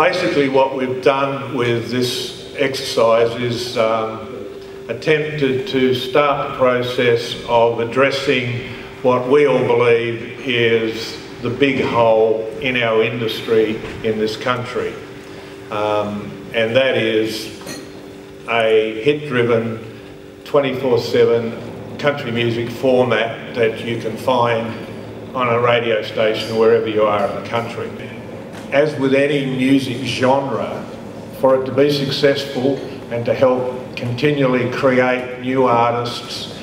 Basically what we've done with this exercise is attempted to start the process of addressing what we all believe is the big hole in our industry in this country. And that is a hit-driven 24/7 country music format that you can find on a radio station wherever you are in the country. As with any music genre, for it to be successful and to help continually create new artists,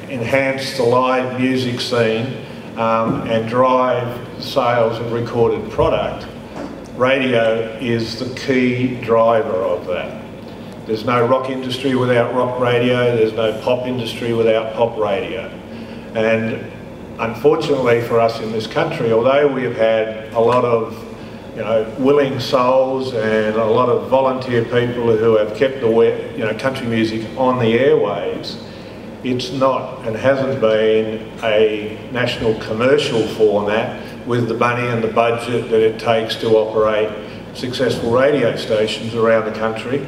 enhance the live music scene and drive sales of recorded product, radio is the key driver of that. There's no rock industry without rock radio, there's no pop industry without pop radio. And unfortunately for us in this country, although we have had a lot of willing souls and a lot of volunteer people who have kept the country music on the airwaves, it's not and hasn't been a national commercial format with the money and the budget that it takes to operate successful radio stations around the country.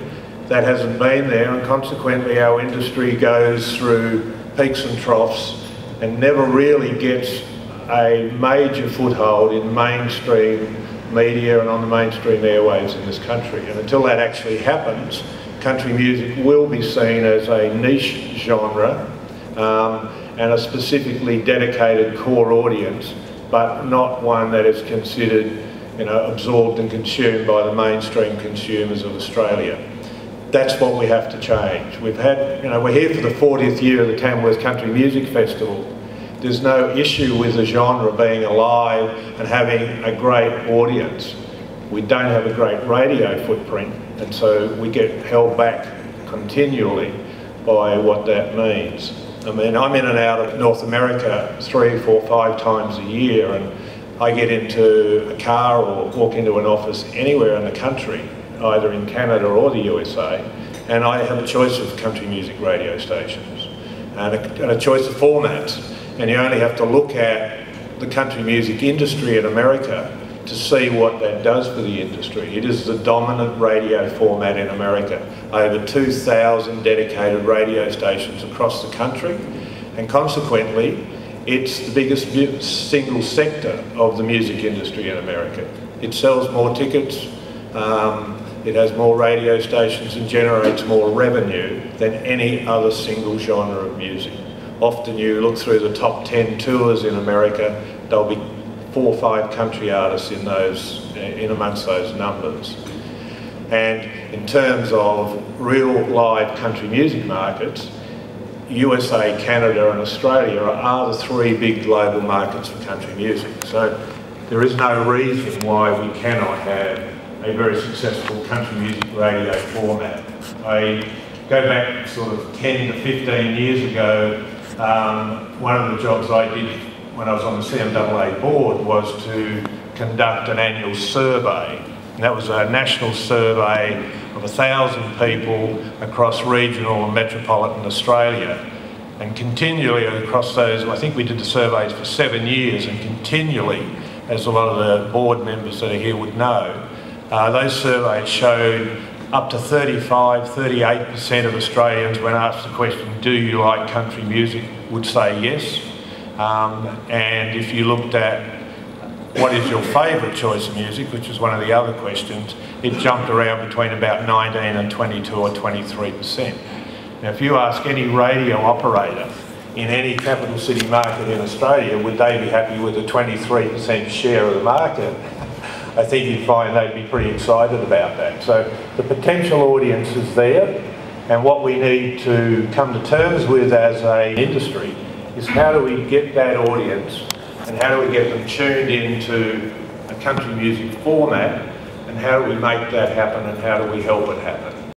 That hasn't been there, and consequently our industry goes through peaks and troughs and never really gets a major foothold in mainstream media and on the mainstream airwaves in this country. And until that actually happens, country music will be seen as a niche genre and a specifically dedicated core audience, but not one that is considered absorbed and consumed by the mainstream consumers of Australia. That's what we have to change. We've had, we're here for the 40th year of the Tamworth Country Music Festival. There's no issue with the genre being alive and having a great audience. We don't have a great radio footprint, and so we get held back continually by what that means. I mean, I'm in and out of North America 3, 4, 5 times a year, and I get into a car or walk into an office anywhere in the country, either in Canada or the USA, and I have a choice of country music radio stations and a choice of formats. And you only have to look at the country music industry in America to see what that does for the industry. It is the dominant radio format in America. Over 2,000 dedicated radio stations across the country, and consequently, it's the biggest single sector of the music industry in America. It sells more tickets, it has more radio stations and generates more revenue than any other single genre of music. Often you look through the top 10 tours in America, there'll be 4 or 5 country artists in amongst those numbers. And in terms of real live country music markets, USA, Canada and Australia are the 3 big global markets for country music. So there is no reason why we cannot have a very successful country music radio format. I go back sort of 10 to 15 years ago. One of the jobs I did when I was on the CMRSA board was to conduct an annual survey. And that was a national survey of 1,000 people across regional and metropolitan Australia. And continually across those, I think we did the surveys for 7 years, and continually, as a lot of the board members that are here would know, those surveys showed up to 35–38% of Australians, when asked the question, do you like country music, would say yes. And if you looked at what is your favourite choice of music, which is one of the other questions, it jumped around between about 19 and 22 or 23%. Now if you ask any radio operator in any capital city market in Australia, would they be happy with a 23% share of the market? I think you'd find they'd be pretty excited about that. So the potential audience is there, and what we need to come to terms with as an industry is how do we get that audience and how do we get them tuned into a country music format, and how do we make that happen and how do we help it happen.